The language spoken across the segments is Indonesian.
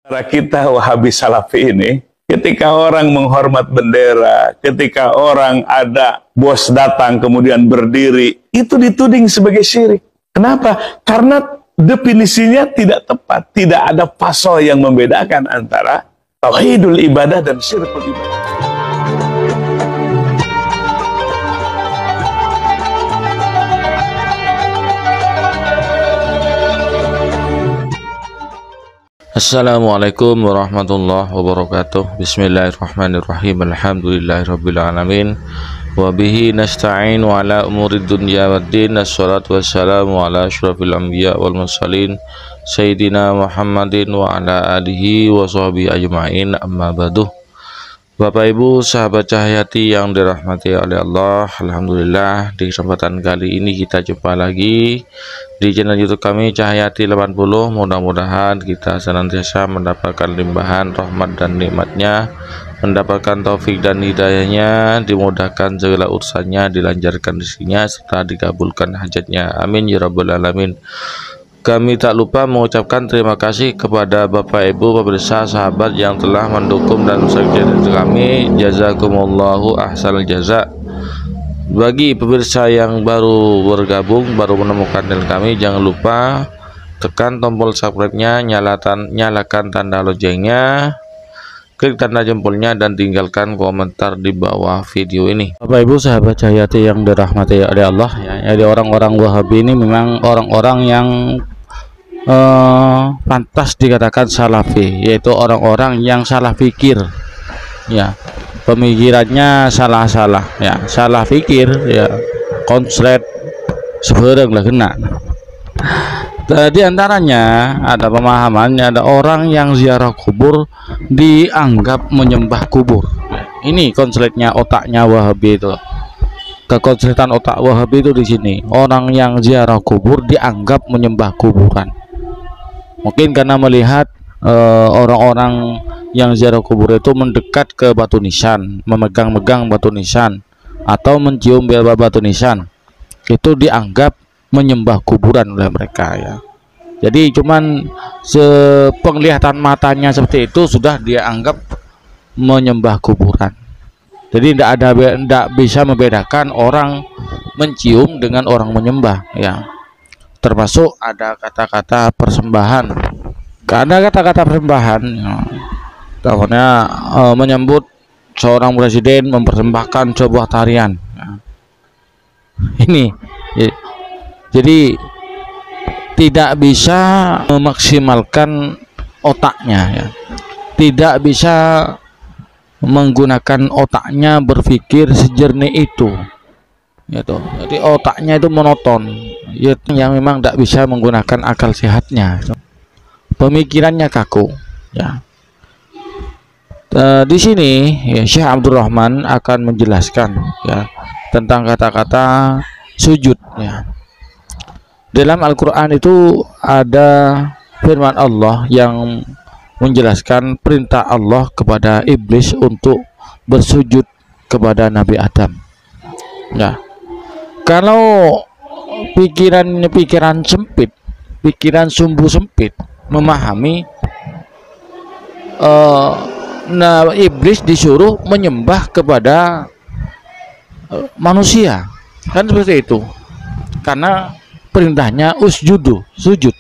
Cara kita Wahabi Salafi ini, ketika orang menghormat bendera, ketika orang ada bos datang kemudian berdiri, itu dituding sebagai syirik. Kenapa? Karena definisinya tidak tepat. Tidak ada pasal yang membedakan antara tauhidul ibadah dan syirkul ibadah. Assalamualaikum warahmatullahi wabarakatuh. Bismillahirrahmanirrahim. Alhamdulillahirrabbilalamin. Wabihi nasta'inu ala umuri dunya waddin. Assalatu wassalamu ala asyrafil anbiya wal mursalin Sayyidina Muhammadin wa ala alihi wa sahbihi ajma'in, amma ba'du. Bapak Ibu sahabat Cahyati yang dirahmati oleh Allah, alhamdulillah di kesempatan kali ini kita jumpa lagi di channel YouTube kami Cahyati 80. Mudah-mudahan kita senantiasa mendapatkan limpahan rahmat dan nikmatnya, mendapatkan taufik dan hidayahnya, dimudahkan segala urusannya, dilancarkan rezekinya, serta dikabulkan hajatnya. Amin ya rabbal alamin. Kami tak lupa mengucapkan terima kasih kepada Bapak Ibu pemirsa sahabat yang telah mendukung dan subscribe kami. Jazakumullahu ahsanal jaza. Bagi pemirsa yang baru bergabung, baru menemukan channel kami, jangan lupa tekan tombol subscribe-nya, nyalakan tanda loncengnya, klik tanda jempolnya, dan tinggalkan komentar di bawah video ini. Bapak Ibu sahabat Cahyati yang dirahmati oleh Allah, ya, jadi orang-orang Wahabi ini memang orang-orang yang pantas dikatakan salafi, yaitu orang-orang yang salah pikir, ya, pemikirannya salah-salah, ya, salah pikir, ya, konslet seberang lah kena. Di antaranya ada pemahamannya, ada orang yang ziarah kubur dianggap menyembah kubur. Ini konsletnya, otaknya Wahabi itu. Kekonsletan otak Wahabi itu di sini. Orang yang ziarah kubur dianggap menyembah kuburan. Mungkin karena melihat orang-orang yang ziarah kubur itu mendekat ke batu nisan, memegang-megang batu nisan, atau mencium batu nisan, itu dianggap menyembah kuburan oleh mereka, ya. Jadi cuman sepenglihatan matanya seperti itu sudah dia anggap menyembah kuburan. Jadi tidak bisa membedakan orang mencium dengan orang menyembah, ya. Termasuk ada kata-kata persembahan. Karena kata-kata persembahan, ya, namanya menyambut seorang presiden, mempersembahkan sebuah tarian, ya. Ini jadi tidak bisa memaksimalkan otaknya, ya. Tidak bisa menggunakan otaknya berpikir sejernih itu, gitu. Jadi otaknya itu monoton, ya, yang memang tidak bisa menggunakan akal sehatnya, pemikirannya kaku, ya. Di sini, ya, Syekh Abdul Rahman akan menjelaskan, ya, tentang kata-kata sujud, ya. Dalam Al-Quran itu ada firman Allah yang menjelaskan perintah Allah kepada iblis untuk bersujud kepada Nabi Adam. Nah, kalau pikiran sempit, pikiran sumbu sempit memahami iblis disuruh menyembah kepada manusia, kan seperti itu, karena perintahnya usjudu, sujud.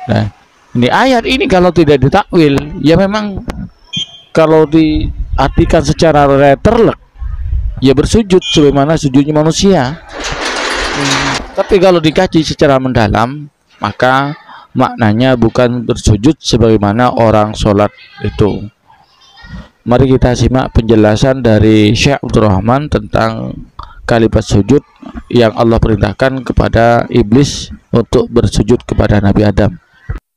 Nah, ini ayat ini kalau tidak ditakwil, ya memang kalau diartikan secara letterlek, ya bersujud sebagaimana sujudnya manusia. Tapi kalau dikaji secara mendalam, maka maknanya bukan bersujud sebagaimana orang sholat itu. Mari kita simak penjelasan dari Syekh Abdul Rahman tentang kalimat sujud yang Allah perintahkan kepada iblis untuk bersujud kepada Nabi Adam.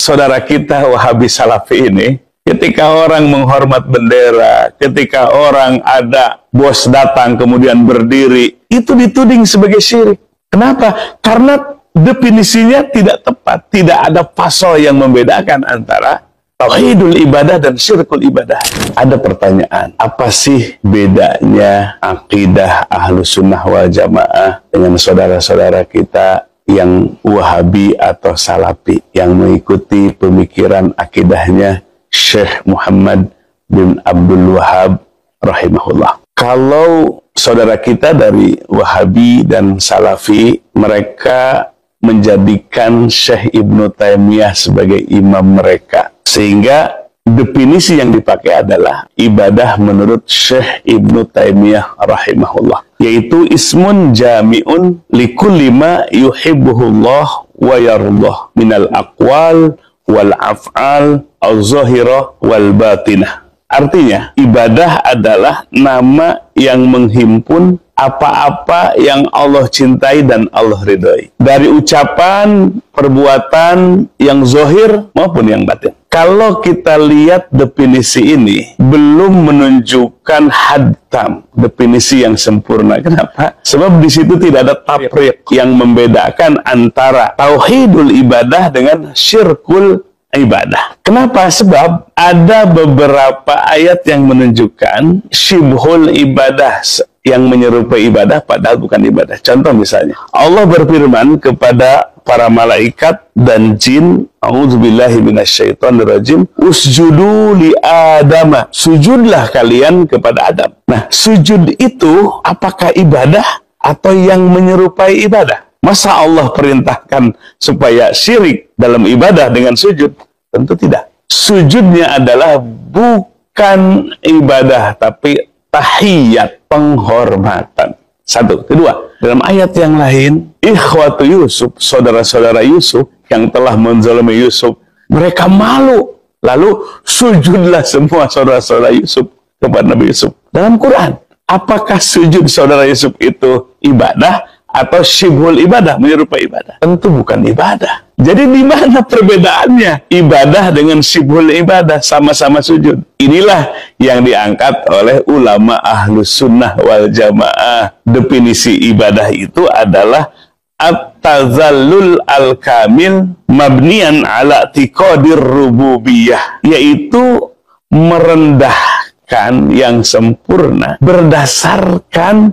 Saudara kita Wahabi Salafi ini, ketika orang menghormat bendera, ketika orang ada bos datang kemudian berdiri, itu dituding sebagai syirik. Kenapa? Karena definisinya tidak tepat. Tidak ada pasal yang membedakan antara tauhidul ibadah dan syirkul ibadah. Ada pertanyaan, apa sih bedanya akidah Ahlus Sunnah wal Jamaah dengan saudara-saudara kita yang Wahabi atau Salafi, yang mengikuti pemikiran akidahnya Syekh Muhammad bin Abdul Wahab rahimahullah. Kalau saudara kita dari Wahabi dan Salafi, mereka menjadikan Syekh Ibnu Taimiyah sebagai imam mereka, sehingga definisi yang dipakai adalah ibadah menurut Syekh Ibnu Taimiyah rahimahullah, yaitu ismun jami'un likulli ma yuhibbuhullah wa yardah minal aqwal wal af'al al-zahirah wal batinah. Artinya, ibadah adalah nama yang menghimpun apa-apa yang Allah cintai dan Allah ridhoi, dari ucapan, perbuatan yang zahir maupun yang batin. Kalau kita lihat definisi ini, belum menunjukkan hadtam, definisi yang sempurna. Kenapa? Sebab di situ tidak ada tafriq yang membedakan antara tauhidul ibadah dengan syirkul ibadah. Kenapa? Sebab ada beberapa ayat yang menunjukkan syibhul ibadah, yang menyerupai ibadah padahal bukan ibadah. Contoh misalnya, Allah berfirman kepada para malaikat dan jin, a'udzubillahi minasyaitonirrajim, usjudu li adama, sujudlah kalian kepada Adam. Nah, sujud itu apakah ibadah atau yang menyerupai ibadah? Masa Allah perintahkan supaya syirik dalam ibadah dengan sujud? Tentu tidak. Sujudnya adalah bukan ibadah, tapi tahiyat, penghormatan. Satu. Kedua, dalam ayat yang lain, ikhwatu Yusuf, saudara-saudara Yusuf yang telah menzalimi Yusuf, mereka malu. Lalu sujudlah semua saudara-saudara Yusuf kepada Nabi Yusuf. Dalam Quran, apakah sujud saudara Yusuf itu ibadah atau syibhul ibadah, menyerupai ibadah? Tentu bukan ibadah. Jadi di mana perbedaannya? Ibadah dengan syibhul ibadah, sama-sama sujud. Inilah yang diangkat oleh ulama ahlus sunnah wal jamaah. Definisi ibadah itu adalah at-tazallul al-kamil mabnian ala tiqadir rububiyah, yaitu merendahkan yang sempurna berdasarkan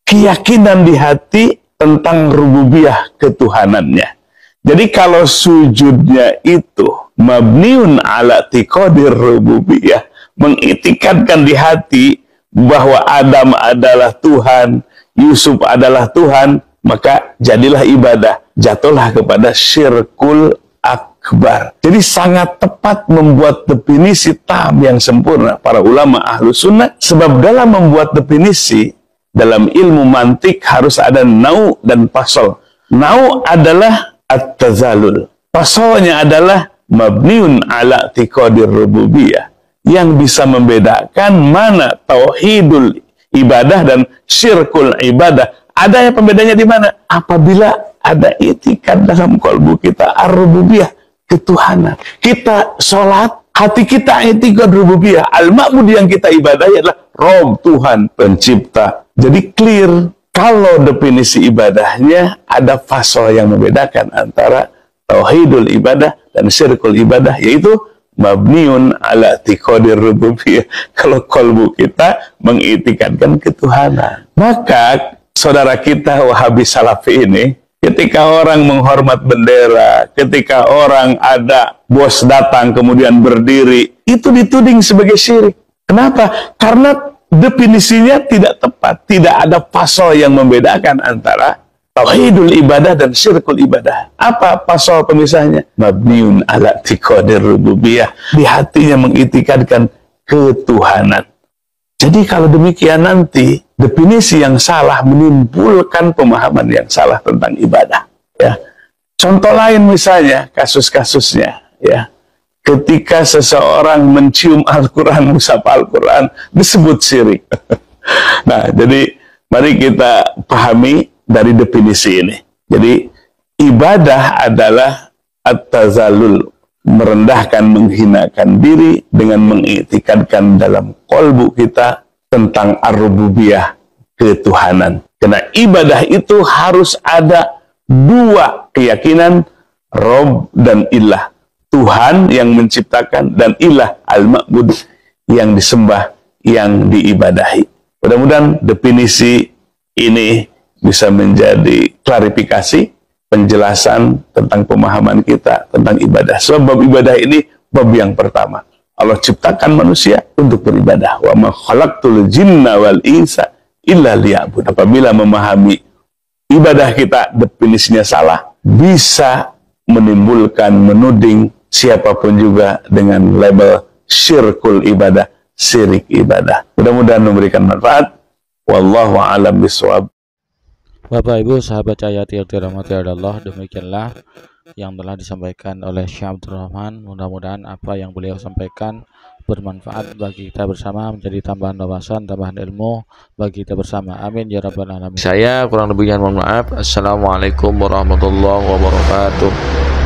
keyakinan di hati tentang rububiyah ketuhanannya. Jadi kalau sujudnya itu mabniun ala tiqadir rububiyah, mengitikadkan di hati bahwa Adam adalah Tuhan, Yusuf adalah Tuhan, maka jadilah ibadah. Jatuhlah kepada syirkul akbar. Jadi sangat tepat membuat definisi tam yang sempurna para ulama ahlu sunnah, sebab dalam membuat definisi dalam ilmu mantik harus ada nau dan fasol. Nau adalah at-tazalul. Fasolnya adalah mabniun ala tiqadir rububiyah, yang bisa membedakan mana tauhidul ibadah dan syirkul ibadah. Adanya pembedanya di mana? Apabila ada itikad dalam kalbu kita ar-rububiyah, ketuhanan. Kita sholat, hati kita itikad rububiyah. Al-ma'bud yang kita ibadahi adalah Rob, Tuhan, pencipta. Jadi clear. Kalau definisi ibadahnya ada fasal yang membedakan antara tauhidul ibadah dan syirkul ibadah, yaitu mabniun ala tiqadir rububiyah. Kalau kalbu kita mengitikadkan ketuhanan. Maka saudara kita Wahabi Salafi ini, ketika orang menghormat bendera, ketika orang ada bos datang kemudian berdiri, itu dituding sebagai syirik. Kenapa? Karena definisinya tidak tepat, tidak ada pasal yang membedakan antara tauhidul ibadah dan syirkul ibadah. Apa pasal pemisahnya? Mabniun ala tiqadir rububiyah, di hatinya mengitikadkan ketuhanan. Jadi kalau demikian nanti definisi yang salah menimbulkan pemahaman yang salah tentang ibadah. Ya, contoh lain misalnya kasus-kasusnya, ya. Ketika seseorang mencium Al-Quran, mushaf Al-Quran, disebut syirik. Nah, jadi mari kita pahami dari definisi ini. Jadi, ibadah adalah at-tazallul, merendahkan, menghinakan diri dengan mengitikadkan dalam qalbu kita tentang ar-rububiyah, ketuhanan. Karena ibadah itu harus ada dua keyakinan, Rob dan Ilah. Tuhan yang menciptakan dan ilah al-ma'bud yang disembah, yang diibadahi. Mudah-mudahan definisi ini bisa menjadi klarifikasi, penjelasan tentang pemahaman kita tentang ibadah. Sebab bab ibadah ini bab yang pertama. Allah ciptakan manusia untuk beribadah. Wa ma khalaqtul jinna wal insa illa liya'bud. Apabila memahami ibadah kita definisinya salah, bisa menimbulkan, menuding siapapun juga dengan label syirkul ibadah, syirik ibadah. Mudah-mudahan memberikan manfaat. Wallahu a'lam bishawab. Bapak Ibu sahabat Cahaya yang dirahmati Allah, demikianlah yang telah disampaikan oleh Syekh Abdul Rahman. Mudah-mudahan apa yang beliau sampaikan bermanfaat bagi kita bersama, menjadi tambahan wawasan, tambahan ilmu bagi kita bersama. Amin ya rabbal alamin. Saya kurang lebihnya mohon maaf. Assalamualaikum warahmatullahi wabarakatuh.